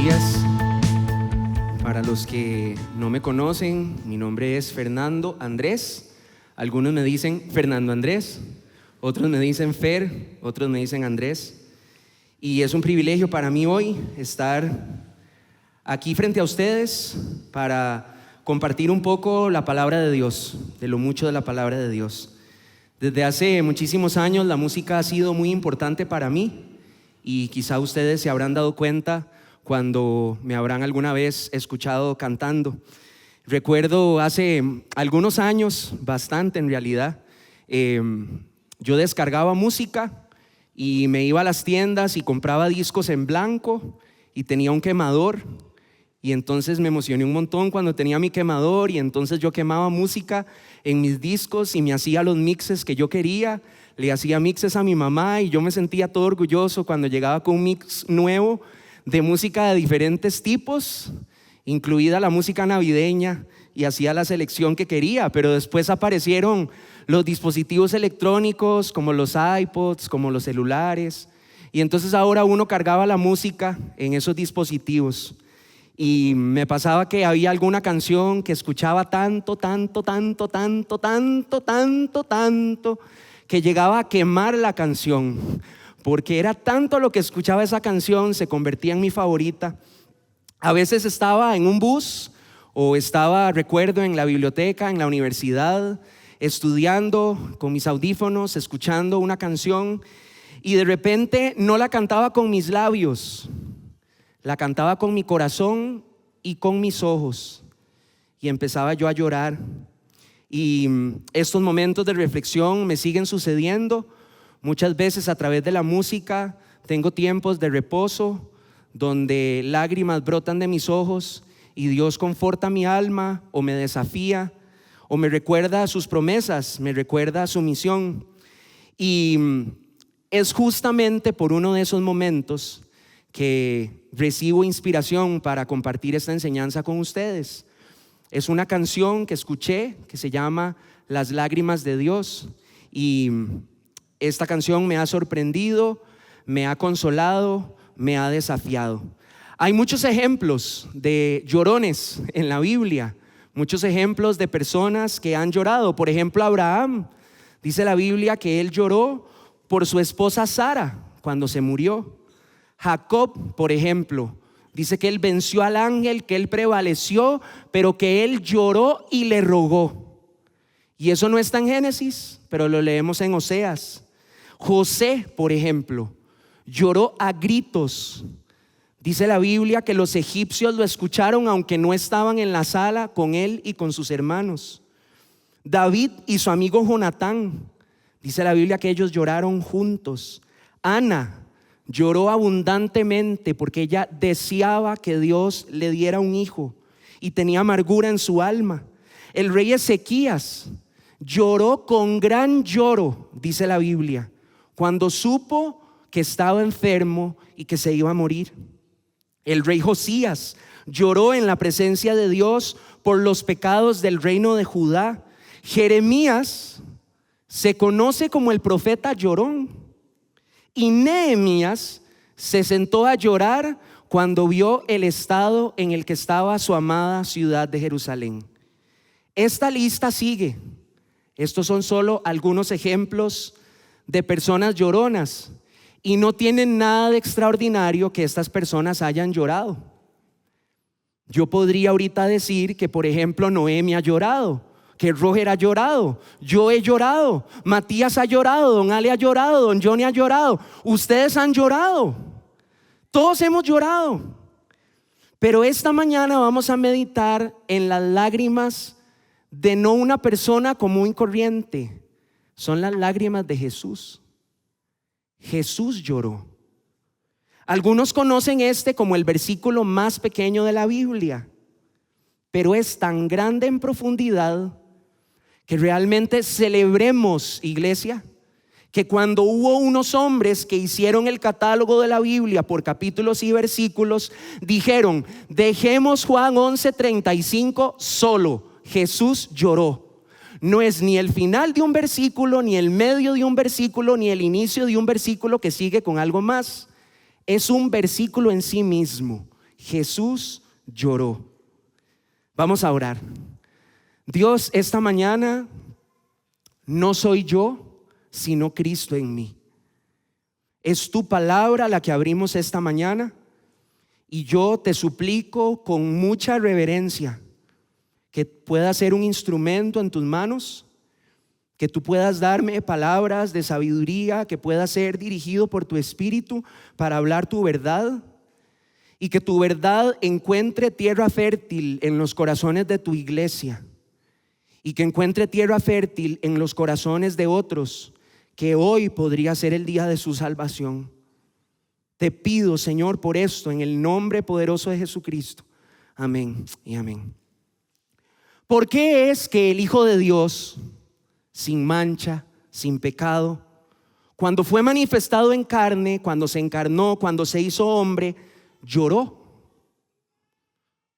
días. Para los que no me conocen, mi nombre es Fernando Andrés. Algunos me dicen Fernando Andrés, otros me dicen Fer, otros me dicen Andrés. Y es un privilegio para mí hoy estar aquí frente a ustedes para compartir un poco la palabra de Dios, de lo mucho de la palabra de Dios. Desde hace muchísimos años la música ha sido muy importante para mí y quizá ustedes se habrán dado cuenta cuando me habrán alguna vez escuchado cantando. Recuerdo hace algunos años, bastante en realidad, yo descargaba música y me iba a las tiendas y compraba discos en blanco y tenía un quemador. Y entonces me emocioné un montón cuando tenía mi quemador y entonces yo quemaba música en mis discos y me hacía los mixes que yo quería. Le hacía mixes a mi mamá y yo me sentía todo orgulloso cuando llegaba con un mix nuevo de música de diferentes tipos, incluida la música navideña, y hacía la selección que quería. Pero después aparecieron los dispositivos electrónicos como los iPods, como los celulares, y entonces ahora uno cargaba la música en esos dispositivos. Y me pasaba que había alguna canción que escuchaba tanto, que llegaba a quemar la canción, porque era tanto lo que escuchaba esa canción, se convertía en mi favorita. A veces estaba en un bus o estaba, recuerdo, en la biblioteca, en la universidad, estudiando con mis audífonos, escuchando una canción, y de repente no la cantaba con mis labios, la cantaba con mi corazón y con mis ojos, y empezaba yo a llorar. Y estos momentos de reflexión me siguen sucediendo. Muchas veces a través de la música tengo tiempos de reposo donde lágrimas brotan de mis ojos y Dios conforta mi alma o me desafía o me recuerda sus promesas, me recuerda su misión. Y es justamente por uno de esos momentos que recibo inspiración para compartir esta enseñanza con ustedes. Es una canción que escuché que se llama Las lágrimas de Dios, y esta canción me ha sorprendido, me ha consolado, me ha desafiado. Hay muchos ejemplos de llorones en la Biblia, muchos ejemplos de personas que han llorado. Por ejemplo, Abraham, dice la Biblia que él lloró por su esposa Sara cuando se murió. Jacob, por ejemplo, dice que él venció al ángel, que él prevaleció, pero que él lloró y le rogó. Y eso no está en Génesis, pero lo leemos en Oseas. José, por ejemplo, lloró a gritos. Dice la Biblia que los egipcios lo escucharon aunque no estaban en la sala con él y con sus hermanos. David y su amigo Jonatán, dice la Biblia que ellos lloraron juntos. Ana lloró abundantemente porque ella deseaba que Dios le diera un hijo y tenía amargura en su alma. El rey Ezequías lloró con gran lloro, dice la Biblia, cuando supo que estaba enfermo y que se iba a morir. El rey Josías lloró en la presencia de Dios por los pecados del reino de Judá. Jeremías se conoce como el profeta llorón. Y Nehemías se sentó a llorar cuando vio el estado en el que estaba su amada ciudad de Jerusalén. Esta lista sigue. Estos son solo algunos ejemplos de personas lloronas y no tienen nada de extraordinario que estas personas hayan llorado. Yo podría ahorita decir que, por ejemplo, Noemi ha llorado, que Roger ha llorado, yo he llorado, Matías ha llorado, don Ale ha llorado, don Johnny ha llorado, ustedes han llorado, todos hemos llorado. Pero esta mañana vamos a meditar en las lágrimas de no una persona común y corriente, son las lágrimas de Jesús. Jesús lloró. Algunos conocen este como el versículo más pequeño de la Biblia, pero es tan grande en profundidad que realmente celebremos, iglesia, que cuando hubo unos hombres que hicieron el catálogo de la Biblia por capítulos y versículos, dijeron: dejemos Juan 11:35 solo, Jesús lloró. No es ni el final de un versículo, ni el medio de un versículo, ni el inicio de un versículo que sigue con algo más. Es un versículo en sí mismo. Jesús lloró. Vamos a orar. Dios, esta mañana no soy yo, sino Cristo en mí. Es tu palabra la que abrimos esta mañana, y yo te suplico con mucha reverencia que pueda ser un instrumento en tus manos, que tú puedas darme palabras de sabiduría, que pueda ser dirigido por tu Espíritu para hablar tu verdad, y que tu verdad encuentre tierra fértil en los corazones de tu iglesia, y que encuentre tierra fértil en los corazones de otros que hoy podría ser el día de su salvación. Te pido, Señor, por esto, en el nombre poderoso de Jesucristo. Amén y amén. ¿Por qué es que el Hijo de Dios, sin mancha, sin pecado, cuando fue manifestado en carne, cuando se encarnó, cuando se hizo hombre, lloró?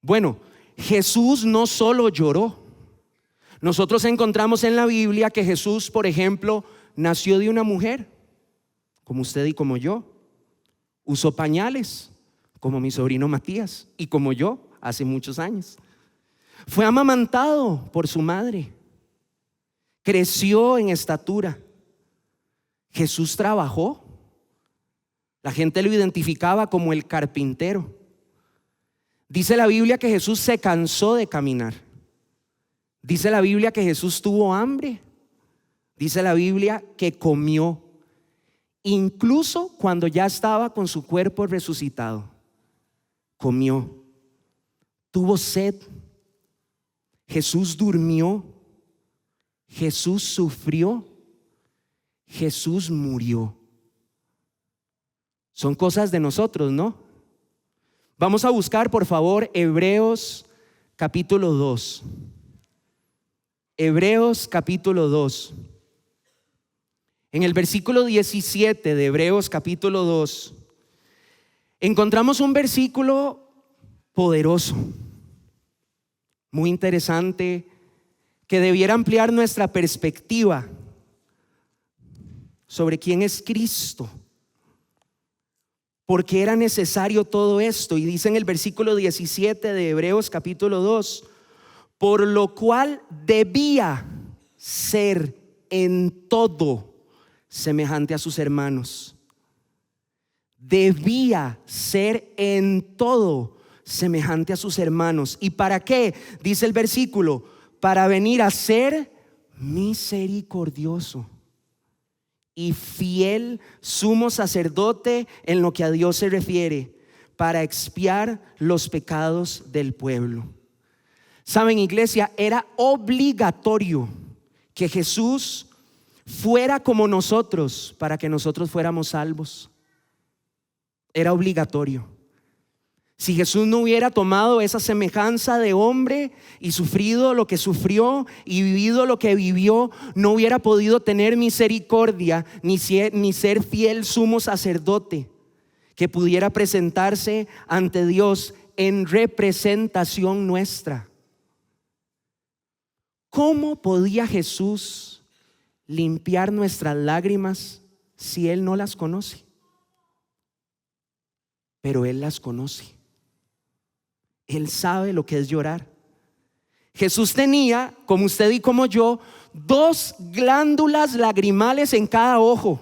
Bueno, Jesús no solo lloró. Nosotros encontramos en la Biblia que Jesús, por ejemplo, nació de una mujer, como usted y como yo. Usó pañales, como mi sobrino Matías y como yo hace muchos años. Fue amamantado por su madre. Creció en estatura. Jesús trabajó. La gente lo identificaba como el carpintero. Dice la Biblia que Jesús se cansó de caminar. Dice la Biblia que Jesús tuvo hambre. Dice la Biblia que comió, incluso cuando ya estaba con su cuerpo resucitado. Comió. Tuvo sed. Jesús durmió. Jesús sufrió. Jesús murió. Son cosas de nosotros, ¿no? Vamos a buscar, por favor, Hebreos capítulo 2. Hebreos capítulo 2. En el versículo 17 de Hebreos capítulo 2 encontramos un versículo poderoso, muy interesante, que debiera ampliar nuestra perspectiva sobre quién es Cristo, porque era necesario todo esto. Y dice en el versículo 17 de Hebreos capítulo 2: por lo cual debía ser en todo semejante a sus hermanos. Debía ser en todo semejante a sus hermanos. ¿Y para qué? Dice el versículo: para venir a ser misericordioso y fiel sumo sacerdote en lo que a Dios se refiere, para expiar los pecados del pueblo. Saben, iglesia, era obligatorio que Jesús fuera como nosotros para que nosotros fuéramos salvos. Era obligatorio. Si Jesús no hubiera tomado esa semejanza de hombre y sufrido lo que sufrió y vivido lo que vivió, no hubiera podido tener misericordia ni ser fiel sumo sacerdote que pudiera presentarse ante Dios en representación nuestra. ¿Cómo podía Jesús limpiar nuestras lágrimas si Él no las conoce? Pero Él las conoce. Él sabe lo que es llorar. Jesús tenía, como usted y como yo, 2 glándulas lagrimales en cada ojo.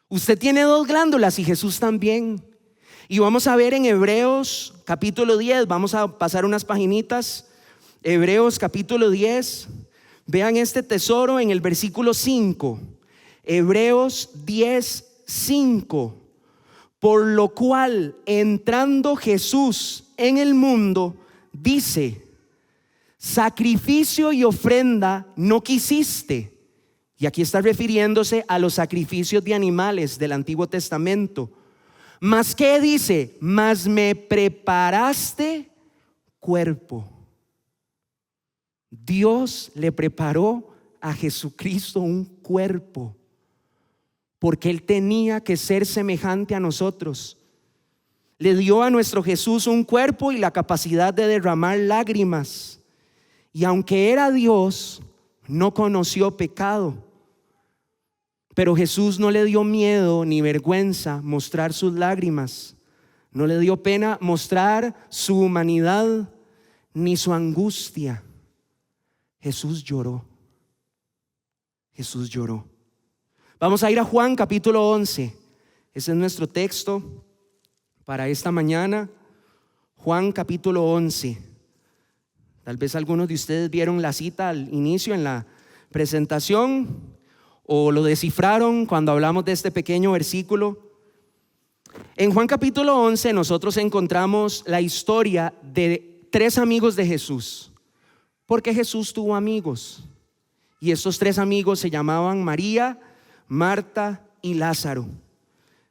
Usted tiene 2 glándulas y Jesús también. Y vamos a ver en Hebreos capítulo 10, vamos a pasar unas paginitas. Hebreos capítulo 10, vean este tesoro en el versículo 5. Hebreos 10, 5. Por lo cual, entrando Jesús en el mundo, dice: sacrificio y ofrenda no quisiste. Y aquí está refiriéndose a los sacrificios de animales del Antiguo Testamento. ¿Mas qué dice? Mas me preparaste cuerpo. Dios le preparó a Jesucristo un cuerpo, porque Él tenía que ser semejante a nosotros. Le dio a nuestro Jesús un cuerpo y la capacidad de derramar lágrimas. Y aunque era Dios, no conoció pecado. Pero Jesús no le dio miedo ni vergüenza mostrar sus lágrimas. No le dio pena mostrar su humanidad ni su angustia. Jesús lloró. Jesús lloró. Vamos a ir a Juan capítulo 11. Ese es nuestro texto para esta mañana. Juan capítulo 11. Tal vez algunos de ustedes vieron la cita al inicio en la presentación o lo descifraron cuando hablamos de este pequeño versículo. En Juan capítulo 11 nosotros encontramos la historia de 3 amigos de Jesús, porque Jesús tuvo amigos y estos 3 amigos se llamaban María, Marta y Lázaro.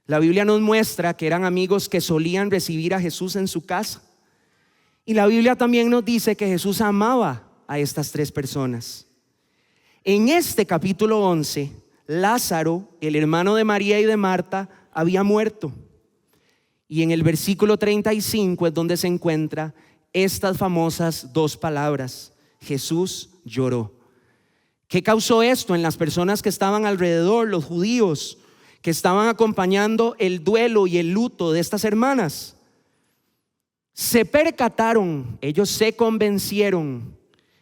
La Biblia nos muestra que eran amigos que solían recibir a Jesús en su casa, y la Biblia también nos dice que Jesús amaba a estas 3 personas. En este capítulo 11, Lázaro, el hermano de María y de Marta, había muerto. Y en el versículo 35 es donde se encuentra estas famosas 2 palabras: Jesús lloró. ¿Qué causó esto en las personas que estaban alrededor, los judíos que estaban acompañando el duelo y el luto de estas hermanas? Se percataron, ellos se convencieron,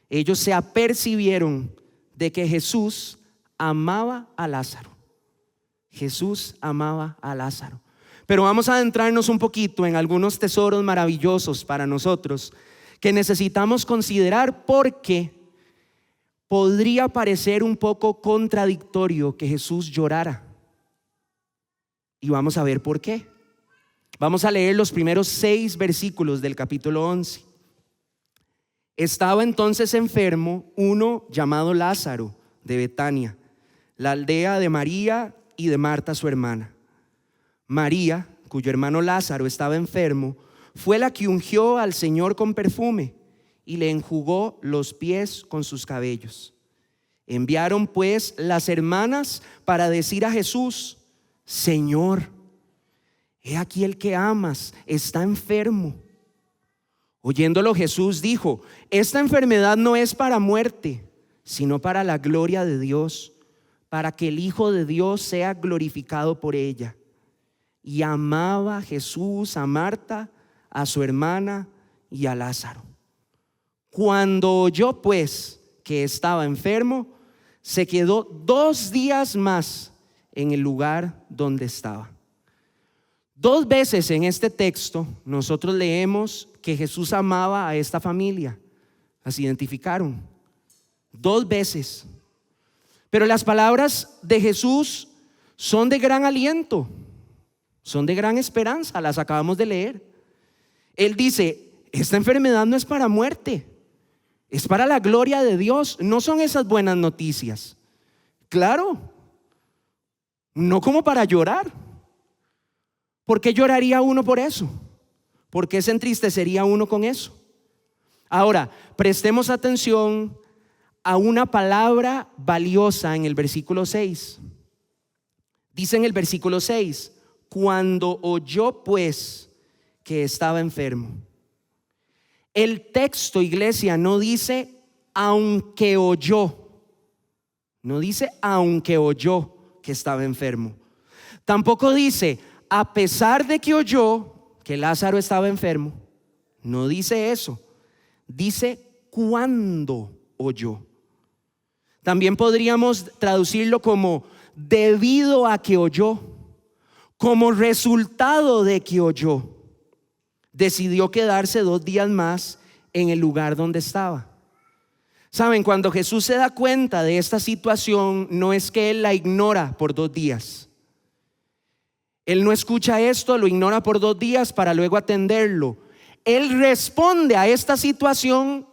ellos se apercibieron de que Jesús amaba a Lázaro. Jesús amaba a Lázaro. Pero vamos a adentrarnos un poquito en algunos tesoros maravillosos para nosotros que necesitamos considerar, porque podría parecer un poco contradictorio que Jesús llorara. Y vamos a ver por qué. Vamos a leer los primeros 6 versículos del capítulo 11. Estaba entonces enfermo uno llamado Lázaro de Betania, la aldea de María y de Marta su hermana. María, cuyo hermano Lázaro estaba enfermo, fue la que ungió al Señor con perfume y le enjugó los pies con sus cabellos. Enviaron pues las hermanas para decir a Jesús: Señor, he aquí el que amas está enfermo. Oyéndolo Jesús dijo: esta enfermedad no es para muerte, sino para la gloria de Dios, para que el Hijo de Dios sea glorificado por ella. Y amaba Jesús a Marta, a su hermana y a Lázaro. Cuando oyó pues que estaba enfermo, se quedó 2 días más en el lugar donde estaba. 2 veces en este texto nosotros leemos que Jesús amaba a esta familia. Las identificaron 2 veces. Pero las palabras de Jesús son de gran aliento, son de gran esperanza. Las acabamos de leer. Él dice: esta enfermedad no es para muerte, es para la gloria de Dios. No son esas buenas noticias. Claro, no como para llorar. ¿Por qué lloraría uno por eso? ¿Por qué se entristecería uno con eso? Ahora, prestemos atención a una palabra valiosa en el versículo 6. Dice en el versículo 6: cuando oyó pues que estaba enfermo. El texto, iglesia, no dice aunque oyó. No dice aunque oyó que estaba enfermo. Tampoco dice a pesar de que oyó que Lázaro estaba enfermo. No dice eso. Dice cuando oyó. También podríamos traducirlo como debido a que oyó, como resultado de que oyó, decidió quedarse 2 días más en el lugar donde estaba. Saben, cuando Jesús se da cuenta de esta situación, no es que Él la ignora por 2 días. Él no escucha esto, lo ignora por 2 días para luego atenderlo. Él responde a esta situación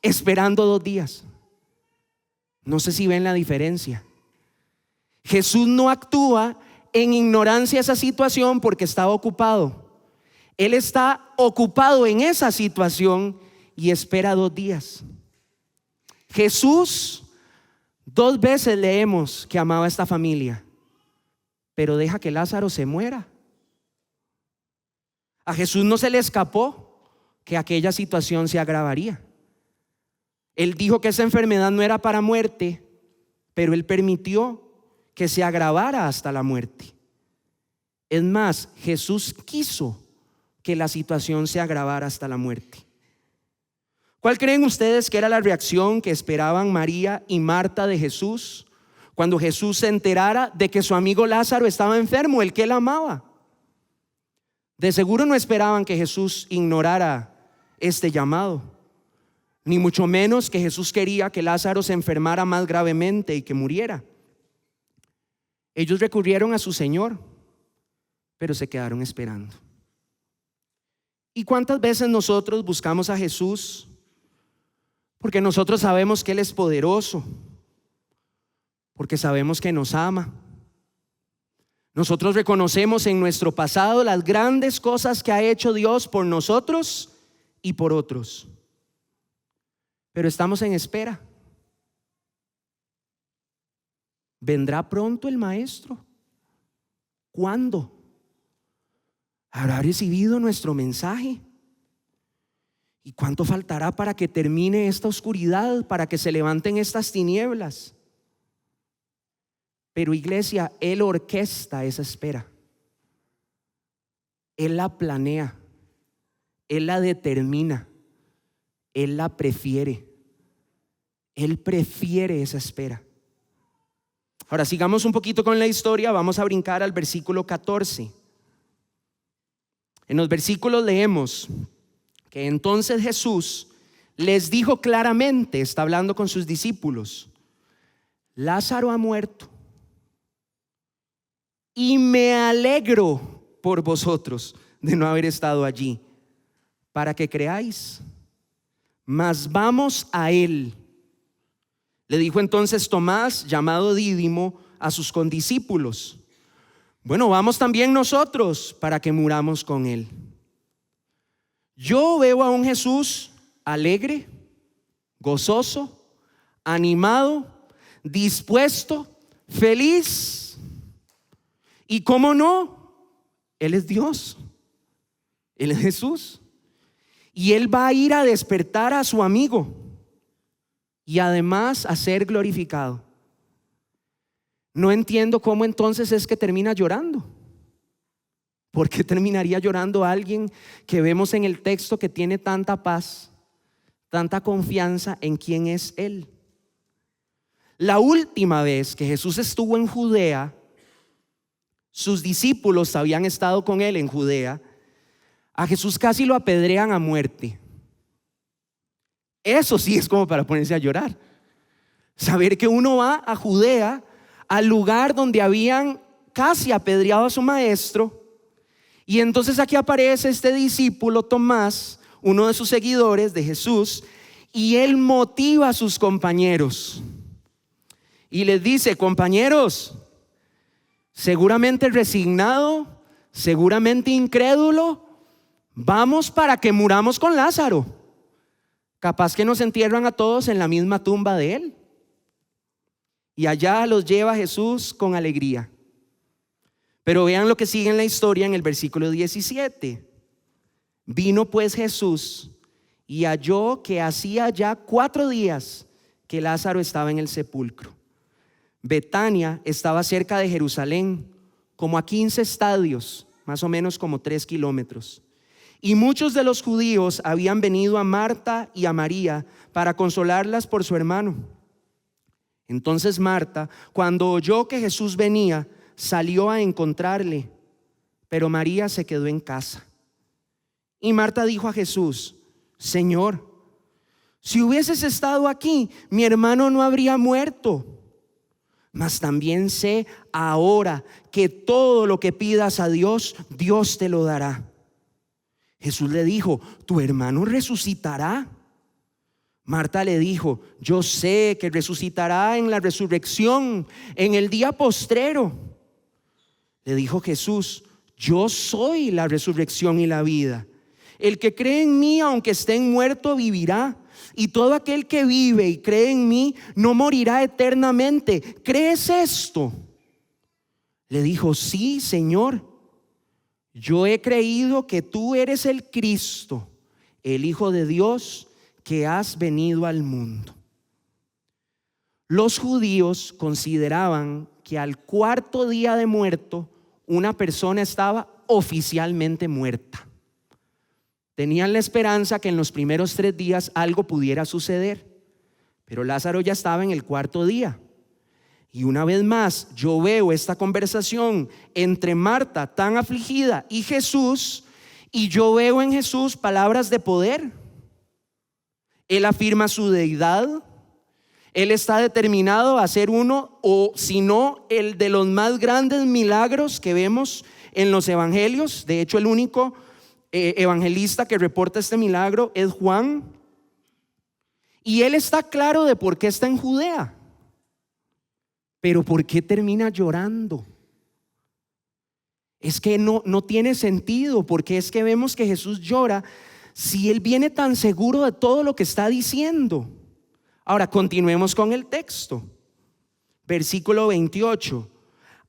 esperando 2 días. No sé si ven la diferencia. Jesús no actúa en ignorancia de esa situación porque estaba ocupado. Él está ocupado en esa situación y espera 2 días. Jesús, 2 veces leemos que amaba a esta familia, pero deja que Lázaro se muera. A Jesús no se le escapó que aquella situación se agravaría. Él dijo que esa enfermedad no era para muerte, pero Él permitió que se agravara hasta la muerte. Es más, Jesús quiso que la situación se agravara hasta la muerte. ¿Cuál creen ustedes que era la reacción que esperaban María y Marta de Jesús cuando Jesús se enterara de que su amigo Lázaro estaba enfermo, el que él amaba? De seguro no esperaban que Jesús ignorara este llamado, ni mucho menos que Jesús quería que Lázaro se enfermara más gravemente y que muriera. Ellos recurrieron a su Señor, pero se quedaron esperando. ¿Y cuántas veces nosotros buscamos a Jesús porque nosotros sabemos que Él es poderoso, porque sabemos que nos ama? Nosotros reconocemos en nuestro pasado las grandes cosas que ha hecho Dios por nosotros y por otros, pero estamos en espera. ¿Vendrá pronto el Maestro? ¿Cuándo? ¿Habrá recibido nuestro mensaje? ¿Y cuánto faltará para que termine esta oscuridad, para que se levanten estas tinieblas? Pero iglesia, Él orquesta esa espera. Él la planea, Él la determina, Él la prefiere. Él prefiere esa espera. Ahora sigamos un poquito con la historia. Vamos a brincar al versículo 14. En los versículos leemos que entonces Jesús les dijo claramente, está hablando con sus discípulos: Lázaro ha muerto y me alegro por vosotros de no haber estado allí, para que creáis. Mas vamos a él. Le dijo entonces Tomás, llamado Dídimo, a sus condiscípulos: bueno, vamos también nosotros para que muramos con él. Yo veo a un Jesús alegre, gozoso, animado, dispuesto, feliz. Y cómo no, Él es Dios, Él es Jesús. Y Él va a ir a despertar a su amigo y además a ser glorificado. No entiendo cómo entonces es que termina llorando. ¿Por qué terminaría llorando alguien que vemos en el texto que tiene tanta paz, tanta confianza en quién es Él? La última vez que Jesús estuvo en Judea, sus discípulos habían estado con Él en Judea. A Jesús casi lo apedrean a muerte. Eso sí es como para ponerse a llorar. Saber que uno va a Judea, al lugar donde habían casi apedreado a su maestro, y entonces aquí aparece este discípulo Tomás, uno de sus seguidores de Jesús, y él motiva a sus compañeros y les dice: compañeros, seguramente resignado, seguramente incrédulo, vamos para que muramos con Lázaro. Capaz que nos entierran a todos en la misma tumba de él. Y allá los lleva Jesús con alegría. Pero vean lo que sigue en la historia en el versículo 17. Vino pues Jesús y halló que hacía ya 4 días que Lázaro estaba en el sepulcro. Betania estaba cerca de Jerusalén, como a 15 estadios, más o menos como 3 kilómetros. Y muchos de los judíos habían venido a Marta y a María para consolarlas por su hermano. Entonces Marta, cuando oyó que Jesús venía, salió a encontrarle, pero María se quedó en casa. Y Marta dijo a Jesús: Señor, si hubieses estado aquí, mi hermano no habría muerto. Mas también sé ahora que todo lo que pidas a Dios, Dios te lo dará. Jesús le dijo: tu hermano resucitará. Marta le dijo: yo sé que resucitará en la resurrección, en el día postrero. Le dijo Jesús: yo soy la resurrección y la vida. El que cree en mí, aunque esté muerto, vivirá. Y todo aquel que vive y cree en mí no morirá eternamente. ¿Crees esto? Le dijo: sí, Señor. Yo he creído que tú eres el Cristo, el Hijo de Dios, que has venido al mundo. Los judíos consideraban que al 4º día de muerto una persona estaba oficialmente muerta. Tenían la esperanza que en los primeros 3 días algo pudiera suceder, pero Lázaro ya estaba en el 4.º día. Y una vez más yo veo esta conversación entre Marta tan afligida y Jesús, y yo veo en Jesús palabras de poder. Él afirma su deidad. Él está determinado a ser uno, o si no, el de los más grandes milagros que vemos en los evangelios. De hecho, el único evangelista que reporta este milagro es Juan. Y él está claro de por qué está en Judea. Pero ¿por qué termina llorando? Es que no tiene sentido, porque es que vemos que Jesús llora si él viene tan seguro de todo lo que está diciendo. Ahora continuemos con el texto. Versículo 28.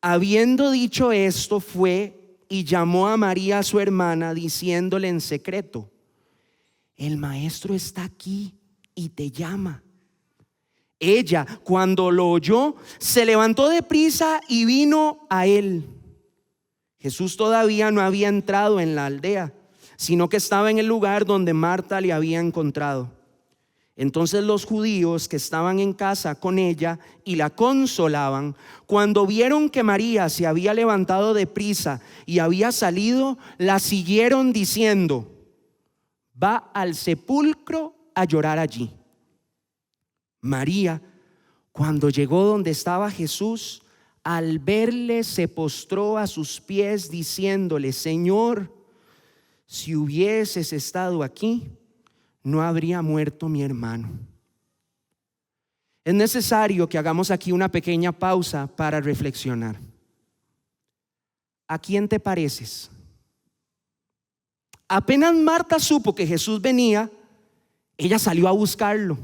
Habiendo dicho esto, fue y llamó a María su hermana, diciéndole en secreto: el maestro está aquí y te llama. Ella, cuando lo oyó, se levantó deprisa y vino a él. Jesús todavía no había entrado en la aldea, sino que estaba en el lugar donde Marta le había encontrado. Entonces los judíos que estaban en casa con ella y la consolaban, cuando vieron que María se había levantado deprisa y había salido, la siguieron diciendo: va al sepulcro a llorar allí. María, cuando llegó donde estaba Jesús, al verle se postró a sus pies diciéndole: Señor, si hubieses estado aquí, no habría muerto mi hermano. Es necesario que hagamos aquí una pequeña pausa para reflexionar. ¿A quién te pareces? Apenas Marta supo que Jesús venía, ella salió a buscarlo.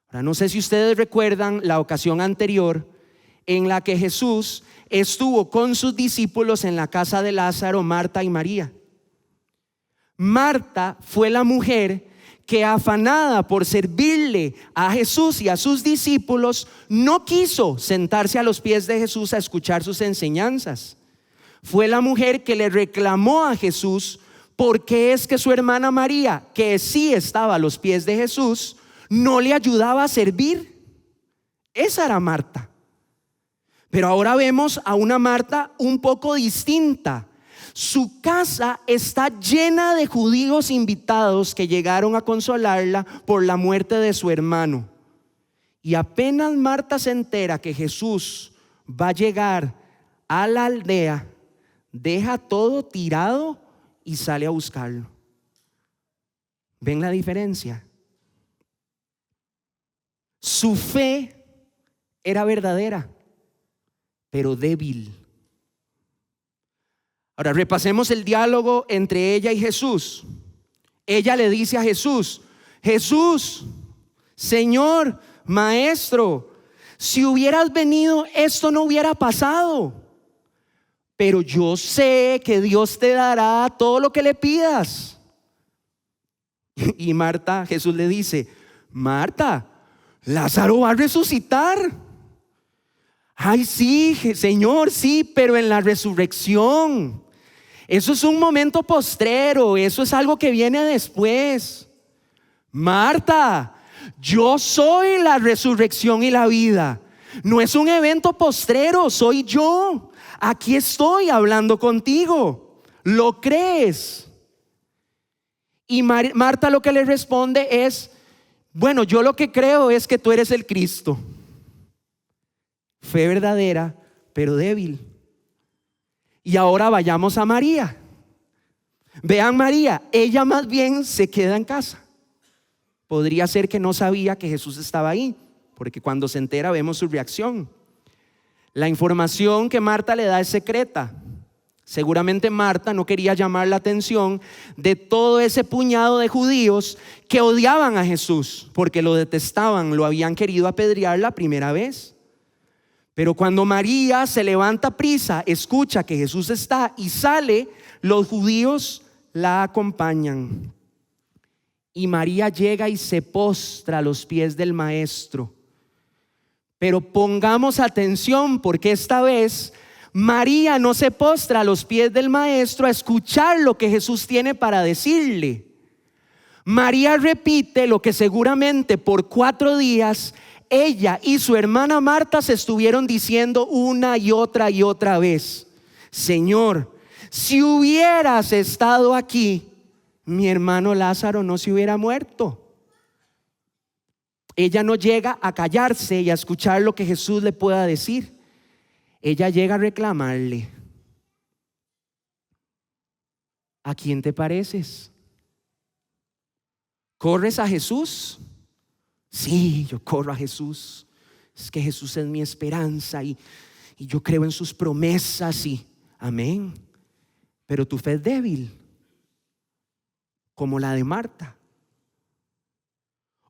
Ahora, no sé si ustedes recuerdan la ocasión anterior en la que Jesús estuvo con sus discípulos en la casa de Lázaro, Marta y María. Marta fue la mujer que, afanada por servirle a Jesús y a sus discípulos, no quiso sentarse a los pies de Jesús a escuchar sus enseñanzas. Fue la mujer que le reclamó a Jesús por qué es que su hermana María, que sí estaba a los pies de Jesús, no le ayudaba a servir. Esa era Marta. Pero ahora vemos a una Marta un poco distinta. Su casa está llena de judíos invitados que llegaron a consolarla por la muerte de su hermano. Y apenas Marta se entera que Jesús va a llegar a la aldea, deja todo tirado y sale a buscarlo. ¿Ven la diferencia? Su fe era verdadera, pero débil. Ahora repasemos el diálogo entre ella y Jesús. Ella le dice a Jesús: Jesús, Señor, Maestro, si hubieras venido, esto no hubiera pasado. Pero yo sé que Dios te dará todo lo que le pidas. Y Marta, Jesús le dice: Marta, Lázaro va a resucitar. Ay, sí, Señor, sí, pero en la resurrección. Eso es un momento postrero, eso es algo que viene después. Marta, yo soy la resurrección y la vida. No es un evento postrero, soy yo. Aquí estoy hablando contigo. ¿Lo crees? Y Marta lo que le responde es: bueno, yo lo que creo es que tú eres el Cristo. Fe verdadera, pero débil. Y ahora vayamos a María. Vean, María, ella más bien se queda en casa. Podría ser que no sabía que Jesús estaba ahí, porque cuando se entera vemos su reacción. La información que Marta le da es secreta. Seguramente Marta no quería llamar la atención de todo ese puñado de judíos que odiaban a Jesús, porque lo detestaban, lo habían querido apedrear la primera vez. Pero cuando María se levanta prisa, escucha que Jesús está y sale, los judíos la acompañan. Y María llega y se postra a los pies del maestro. Pero pongamos atención, porque esta vez María no se postra a los pies del maestro a escuchar lo que Jesús tiene para decirle. María repite lo que seguramente por 4 días ella y su hermana Marta se estuvieron diciendo una y otra vez: Señor, si hubieras estado aquí, mi hermano Lázaro no se hubiera muerto. Ella no llega a callarse y a escuchar lo que Jesús le pueda decir. Ella llega a reclamarle: ¿a quién te pareces? ¿Corres a Jesús? Sí, yo corro a Jesús. Es que Jesús es mi esperanza y yo creo en sus promesas y amén. Pero tu fe es débil, como la de Marta.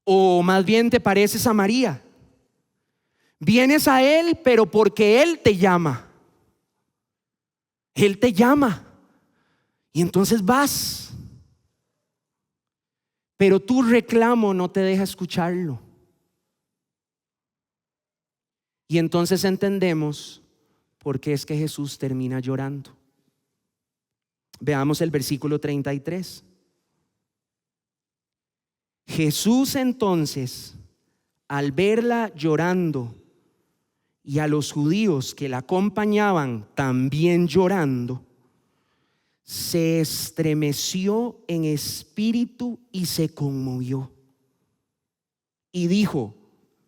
O más bien te pareces a María. Vienes a Él, pero porque Él te llama. Él te llama y entonces vas. Pero tu reclamo no te deja escucharlo. Y entonces entendemos por qué es que Jesús termina llorando. Veamos el versículo 33. Jesús entonces, al verla llorando y a los judíos que la acompañaban también llorando, se estremeció en espíritu y se conmovió. Y dijo: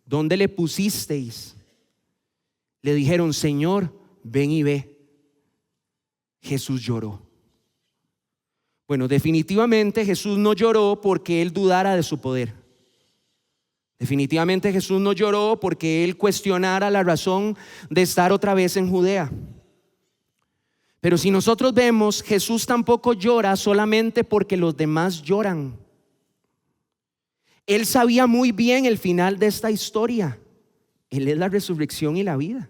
¿dónde le pusisteis? Le dijeron: Señor, ven y ve. Jesús lloró. Bueno, definitivamente Jesús no lloró porque Él dudara de su poder. Definitivamente Jesús no lloró porque Él cuestionara la razón de estar otra vez en Judea. Pero si nosotros vemos, Jesús tampoco llora solamente porque los demás lloran. Él sabía muy bien el final de esta historia. Él es la resurrección y la vida.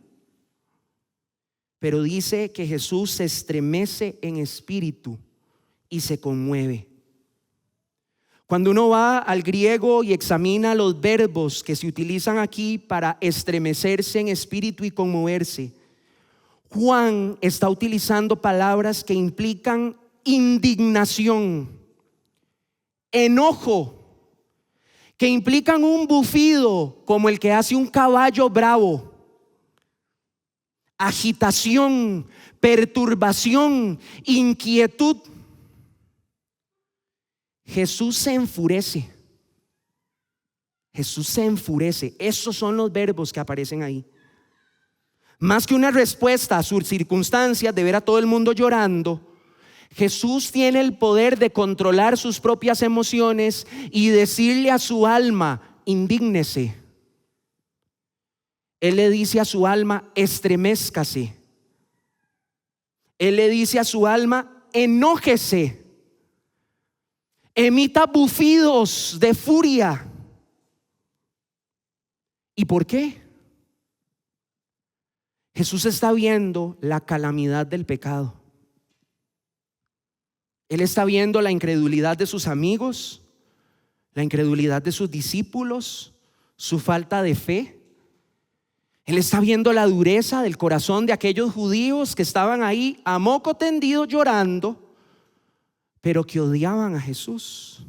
Pero dice que Jesús se estremece en espíritu y se conmueve. Cuando uno va al griego y examina los verbos que se utilizan aquí para estremecerse en espíritu y conmoverse, Juan está utilizando palabras que implican indignación, enojo, que implican un bufido como el que hace un caballo bravo, agitación, perturbación, inquietud. Jesús se enfurece. Jesús se enfurece. Esos son los verbos que aparecen ahí. Más que una respuesta a sus circunstancias de ver a todo el mundo llorando, Jesús tiene el poder de controlar sus propias emociones y decirle a su alma: indígnese. Él le dice a su alma: estremézcase. Él le dice a su alma: enójese. Emita bufidos de furia. ¿Y por qué? Jesús está viendo la calamidad del pecado. Él está viendo la incredulidad de sus amigos, la incredulidad de sus discípulos, su falta de fe. Él está viendo la dureza del corazón de aquellos judíos que estaban ahí a moco tendido llorando, pero que odiaban a Jesús.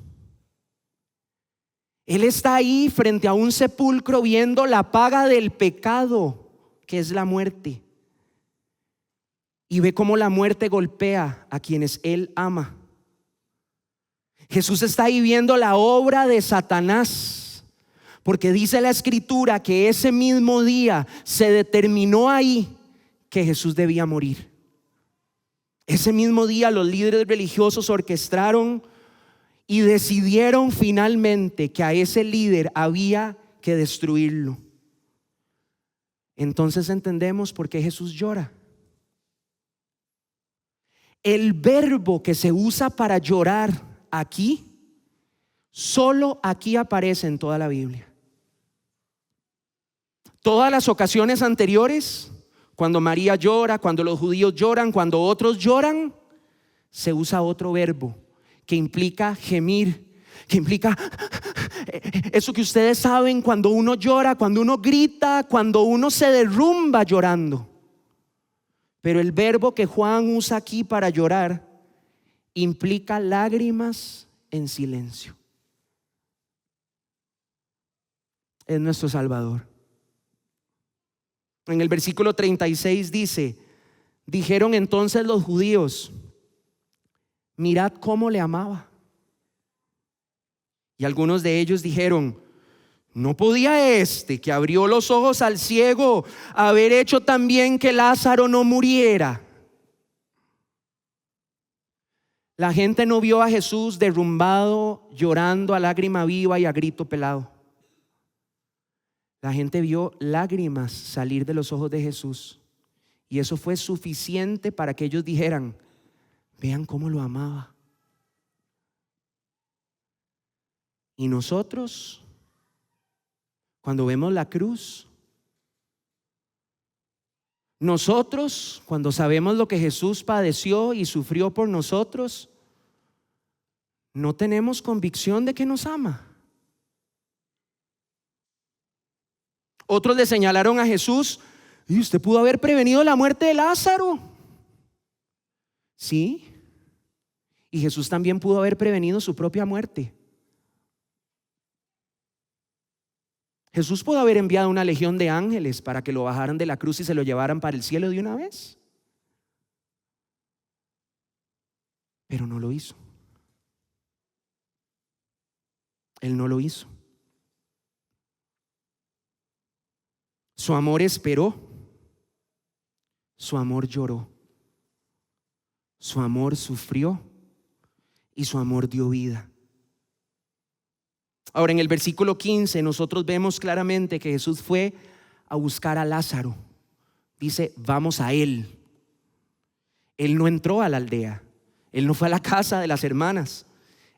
Él está ahí frente a un sepulcro viendo la paga del pecado, que es la muerte, y ve cómo la muerte golpea a quienes Él ama. Jesús está ahí viendo la obra de Satanás, porque dice la Escritura que ese mismo día se determinó ahí que Jesús debía morir. Ese mismo día los líderes religiosos orquestaron y decidieron finalmente que a ese líder había que destruirlo. Entonces entendemos por qué Jesús llora. El verbo que se usa para llorar aquí, solo aquí aparece en toda la Biblia. Todas las ocasiones anteriores, cuando María llora, cuando los judíos lloran, cuando otros lloran, se usa otro verbo que implica gemir, que implica eso que ustedes saben cuando uno llora, cuando uno grita, cuando uno se derrumba llorando, Pero el verbo que Juan usa aquí para llorar implica lágrimas en silencio. Es nuestro Salvador. En el versículo 36 dice: dijeron entonces los judíos: mirad cómo le amaba. Y algunos de ellos dijeron: ¿no podía este que abrió los ojos al ciego haber hecho también que Lázaro no muriera? La gente no vio a Jesús derrumbado, llorando a lágrima viva y a grito pelado. La gente vio lágrimas salir de los ojos de Jesús, y eso fue suficiente para que ellos dijeran: vean cómo lo amaba. Y nosotros, cuando vemos la cruz, nosotros, cuando sabemos lo que Jesús padeció y sufrió por nosotros, no tenemos convicción de que nos ama. Otros le señalaron a Jesús: y usted pudo haber prevenido la muerte de Lázaro. Sí, y Jesús también pudo haber prevenido su propia muerte. Jesús pudo haber enviado una legión de ángeles para que lo bajaran de la cruz y se lo llevaran para el cielo de una vez, pero no lo hizo. Él no lo hizo. Su amor esperó, su amor lloró, su amor sufrió y su amor dio vida. Ahora, en el versículo 15 nosotros vemos claramente que Jesús fue a buscar a Lázaro. Dice: vamos a él. Él no entró a la aldea, él no fue a la casa de las hermanas.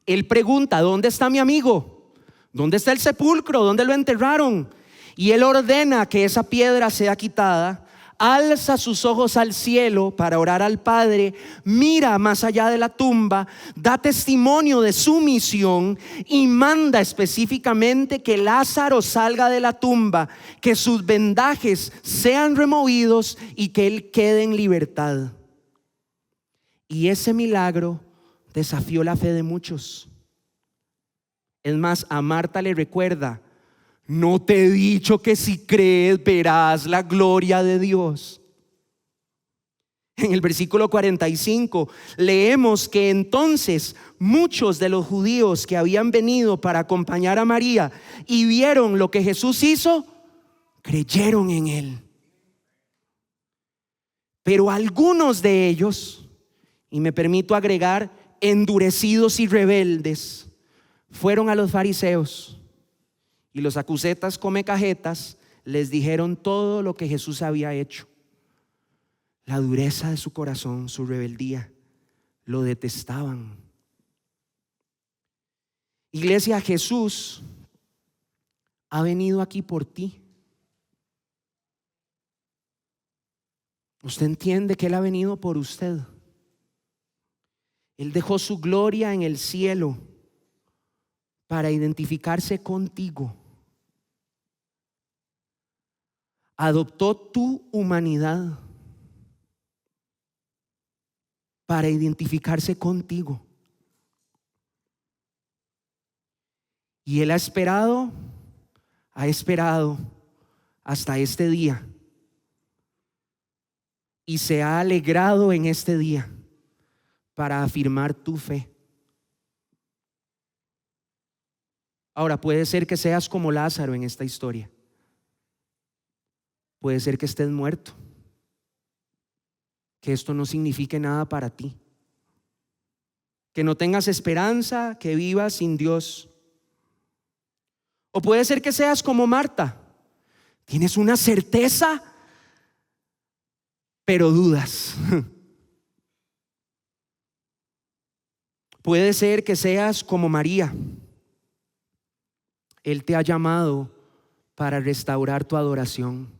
Él pregunta: ¿dónde está mi amigo? ¿Dónde está el sepulcro? ¿Dónde lo enterraron? Y él ordena que esa piedra sea quitada, alza sus ojos al cielo para orar al Padre, mira más allá de la tumba, da testimonio de su misión y manda específicamente que Lázaro salga de la tumba, que sus vendajes sean removidos y que él quede en libertad. Y ese milagro desafió la fe de muchos. Es más, a Marta le recuerda: ¿no te he dicho que si crees verás la gloria de Dios? En el versículo 45 leemos que entonces muchos de los judíos que habían venido para acompañar a María y vieron lo que Jesús hizo, creyeron en él. Pero algunos de ellos, y me permito agregar, endurecidos y rebeldes, fueron a los fariseos. Y los acusetas comecajetas les dijeron todo lo que Jesús había hecho. La dureza de su corazón, su rebeldía, lo detestaban. Iglesia, Jesús ha venido aquí por ti. Usted entiende que Él ha venido por usted. Él dejó su gloria en el cielo para identificarse contigo. Adoptó tu humanidad para identificarse contigo. Y Él ha esperado hasta este día. Y se ha alegrado en este día para afirmar tu fe. Ahora, puede ser que seas como Lázaro en esta historia. Puede ser que estés muerto, que esto no signifique nada para ti, que no tengas esperanza, que vivas sin Dios. O puede ser que seas como Marta, tienes una certeza, pero dudas. Puede ser que seas como María. Él te ha llamado para restaurar tu adoración.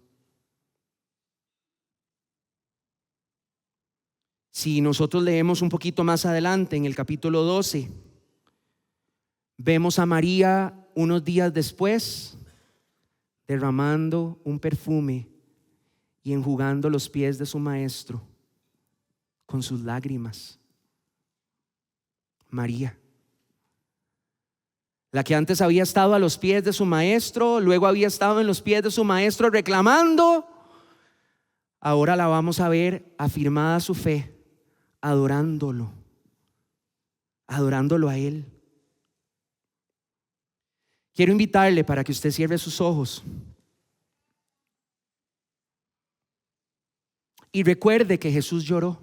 Si nosotros leemos un poquito más adelante en el capítulo 12, vemos a María unos días después derramando un perfume y enjugando los pies de su maestro con sus lágrimas. María, la que antes había estado a los pies de su maestro, luego había estado en los pies de su maestro reclamando, ahora la vamos a ver afirmada su fe, adorándolo a Él. Quiero invitarle para que usted cierre sus ojos y recuerde que Jesús lloró.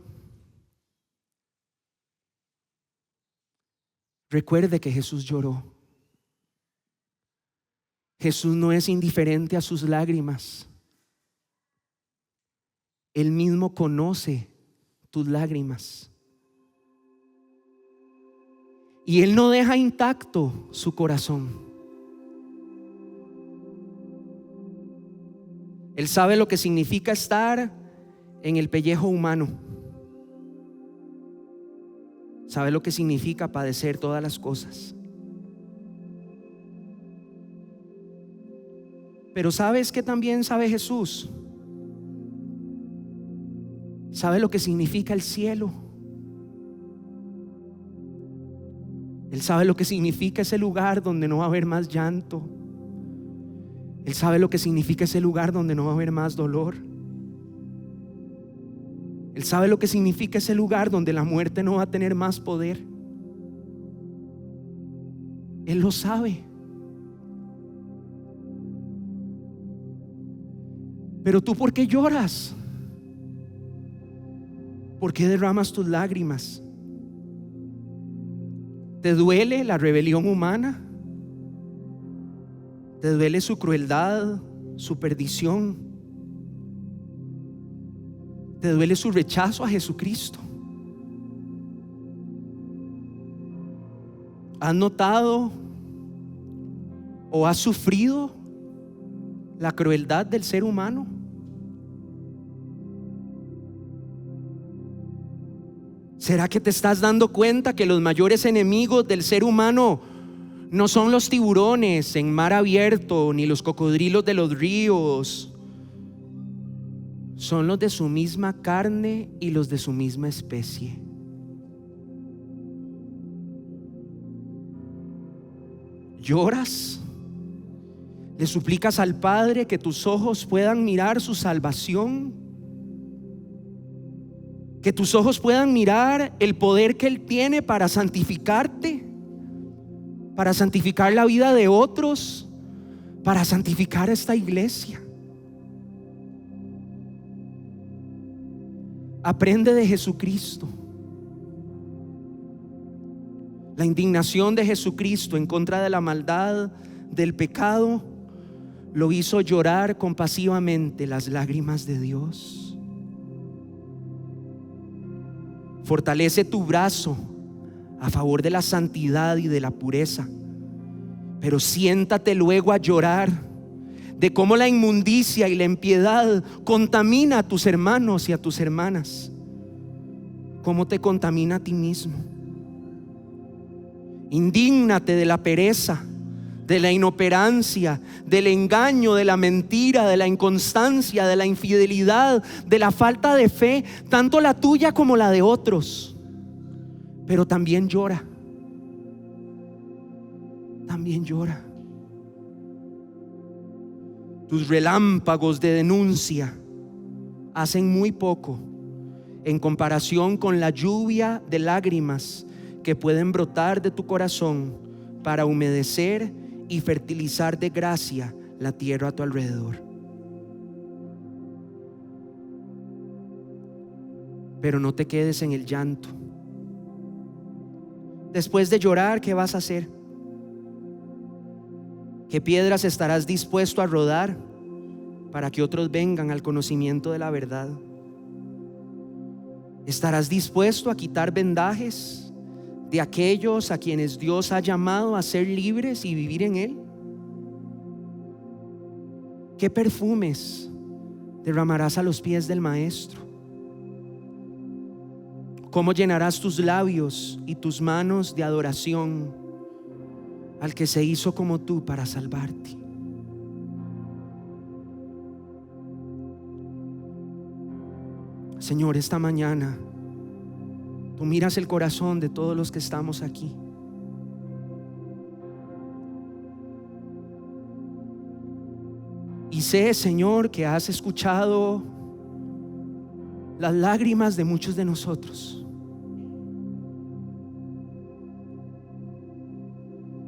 Recuerde que Jesús lloró. Jesús no es indiferente a sus lágrimas. Él mismo conoce tus lágrimas. Y Él no deja intacto su corazón. Él sabe lo que significa estar en el pellejo humano. Sabe lo que significa padecer todas las cosas. Pero ¿sabes qué también sabe Jesús? Sabe lo que significa el cielo. Él sabe lo que significa ese lugar donde no va a haber más llanto. Él sabe lo que significa ese lugar donde no va a haber más dolor. Él sabe lo que significa ese lugar donde la muerte no va a tener más poder. Él lo sabe. Pero tú, ¿por qué lloras? ¿Por qué derramas tus lágrimas? ¿Te duele la rebelión humana? ¿Te duele su crueldad, su perdición? ¿Te duele su rechazo a Jesucristo? ¿Has notado o has sufrido la crueldad del ser humano? ¿Será que te estás dando cuenta que los mayores enemigos del ser humano no son los tiburones en mar abierto, ni los cocodrilos de los ríos? Son los de su misma carne y los de su misma especie. ¿Lloras? ¿Le suplicas al Padre que tus ojos puedan mirar su salvación? Que tus ojos puedan mirar el poder que Él tiene para santificarte, para santificar la vida de otros, para santificar esta iglesia. Aprende de Jesucristo. La indignación de Jesucristo en contra de la maldad, del pecado, lo hizo llorar compasivamente las lágrimas de Dios. Fortalece tu brazo a favor de la santidad y de la pureza, pero siéntate luego a llorar de cómo la inmundicia y la impiedad contamina a tus hermanos y a tus hermanas, cómo te contamina a ti mismo. Indígnate de la pereza, de la inoperancia, del engaño, de la mentira, de la inconstancia, de la infidelidad, de la falta de fe, tanto la tuya como la de otros. Pero también llora. También llora. Tus relámpagos de denuncia hacen muy poco en comparación con la lluvia de lágrimas que pueden brotar de tu corazón para humedecer y fertilizar de gracia la tierra a tu alrededor. Pero no te quedes en el llanto. Después de llorar, ¿qué vas a hacer? ¿Qué piedras estarás dispuesto a rodar para que otros vengan al conocimiento de la verdad? ¿Estarás dispuesto a quitar vendajes de aquellos a quienes Dios ha llamado a ser libres y vivir en Él? ¿Qué perfumes derramarás a los pies del Maestro? ¿Cómo llenarás tus labios y tus manos de adoración al que se hizo como tú para salvarte? Señor, esta mañana Tú miras el corazón de todos los que estamos aquí. Y sé, Señor, que has escuchado las lágrimas de muchos de nosotros.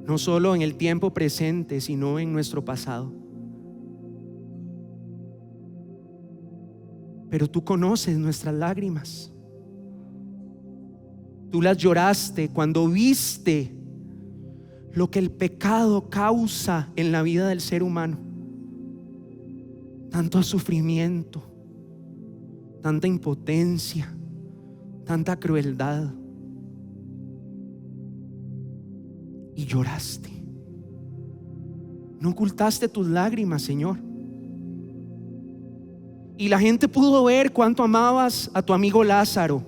No solo en el tiempo presente, sino en nuestro pasado. Pero tú conoces nuestras lágrimas. Tú las lloraste cuando viste lo que el pecado causa en la vida del ser humano. Tanto sufrimiento, tanta impotencia, tanta crueldad. Y lloraste. No ocultaste tus lágrimas, Señor. Y la gente pudo ver cuánto amabas a tu amigo Lázaro.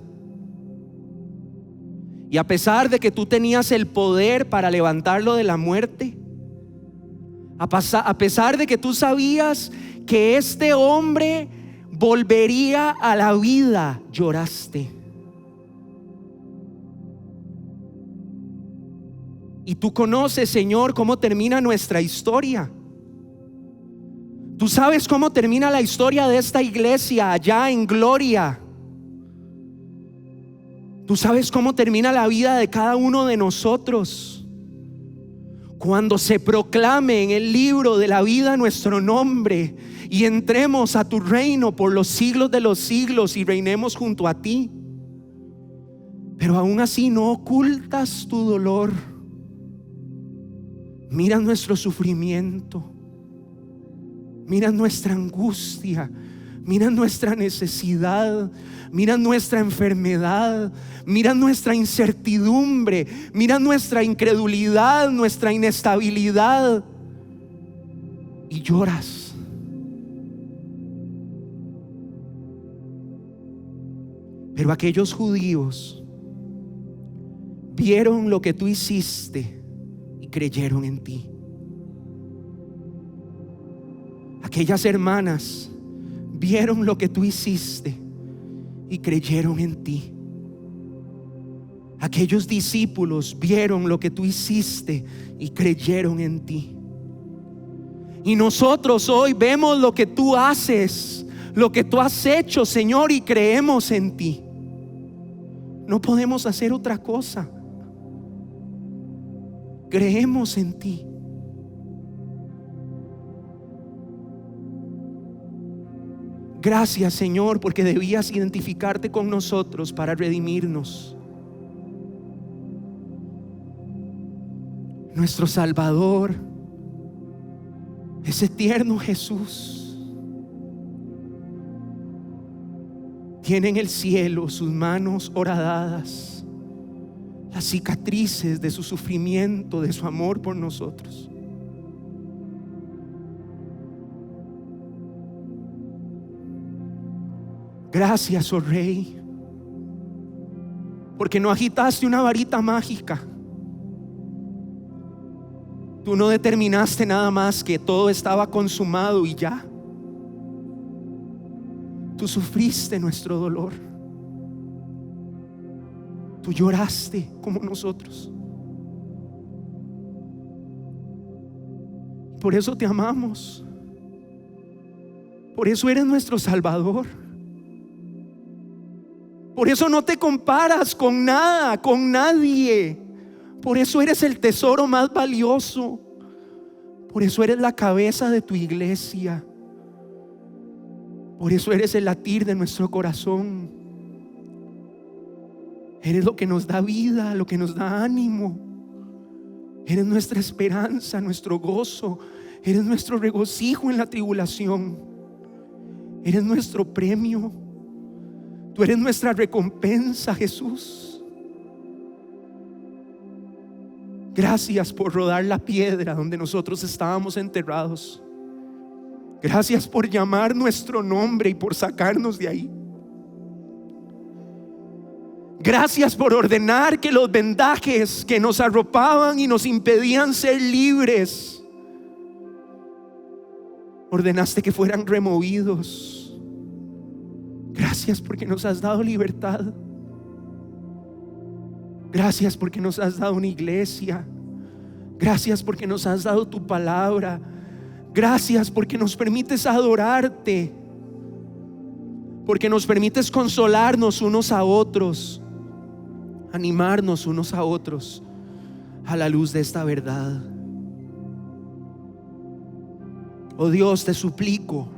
Y a pesar de que tú tenías el poder para levantarlo de la muerte, a pesar de que tú sabías que este hombre volvería a la vida, lloraste. Y tú conoces, Señor, cómo termina nuestra historia. Tú sabes cómo termina la historia de esta iglesia allá en gloria. Tú sabes cómo termina la vida de cada uno de nosotros cuando se proclame en el libro de la vida nuestro nombre y entremos a tu reino por los siglos de los siglos y reinemos junto a ti. Pero aún así no ocultas tu dolor. Mira nuestro sufrimiento, mira nuestra angustia, mira nuestra necesidad, mira nuestra enfermedad, mira nuestra incertidumbre, mira nuestra incredulidad, nuestra inestabilidad, y lloras. Pero aquellos judíos vieron lo que tú hiciste y creyeron en ti. Aquellas hermanas vieron lo que tú hiciste y creyeron en ti. Aquellos discípulos vieron lo que tú hiciste y creyeron en ti. Y nosotros hoy vemos lo que tú haces, lo que tú has hecho, Señor, y creemos en ti. No podemos hacer otra cosa. Creemos en ti. Gracias, Señor, porque debías identificarte con nosotros para redimirnos. Nuestro Salvador, ese tierno Jesús, tiene en el cielo sus manos horadadas, las cicatrices de su sufrimiento, de su amor por nosotros. Gracias, oh Rey, porque no agitaste una varita mágica. Tú no determinaste nada más que todo estaba consumado y ya. Tú sufriste nuestro dolor. Tú lloraste como nosotros. Por eso te amamos. Por eso eres nuestro Salvador. Por eso no te comparas con nada, con nadie. Por eso eres el tesoro más valioso. Por eso eres la cabeza de tu iglesia. Por eso eres el latir de nuestro corazón. Eres lo que nos da vida, lo que nos da ánimo. Eres nuestra esperanza, nuestro gozo. Eres nuestro regocijo en la tribulación. Eres nuestro premio. Tú eres nuestra recompensa, Jesús. Gracias por rodar la piedra donde nosotros estábamos enterrados. Gracias por llamar nuestro nombre y por sacarnos de ahí. Gracias por ordenar que los vendajes que nos arropaban y nos impedían ser libres, ordenaste que fueran removidos. Gracias porque nos has dado libertad. Gracias porque nos has dado una iglesia. Gracias porque nos has dado tu palabra. Gracias porque nos permites adorarte, porque nos permites consolarnos unos a otros, animarnos unos a otros a la luz de esta verdad. Oh Dios, te suplico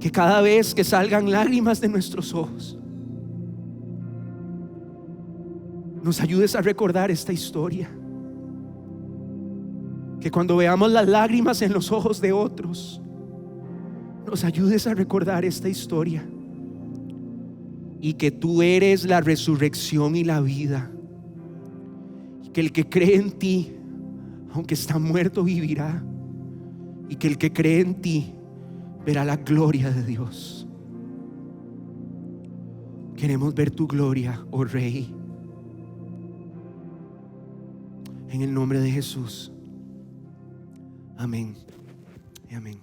que cada vez que salgan lágrimas de nuestros ojos, nos ayudes a recordar esta historia. Que cuando veamos las lágrimas en los ojos de otros, nos ayudes a recordar esta historia. Y que tú eres la resurrección y la vida. Y que el que cree en ti, aunque está muerto, vivirá. Y que el que cree en ti verá la gloria de Dios. Queremos ver tu gloria, oh Rey. En el nombre de Jesús. Amén y amén.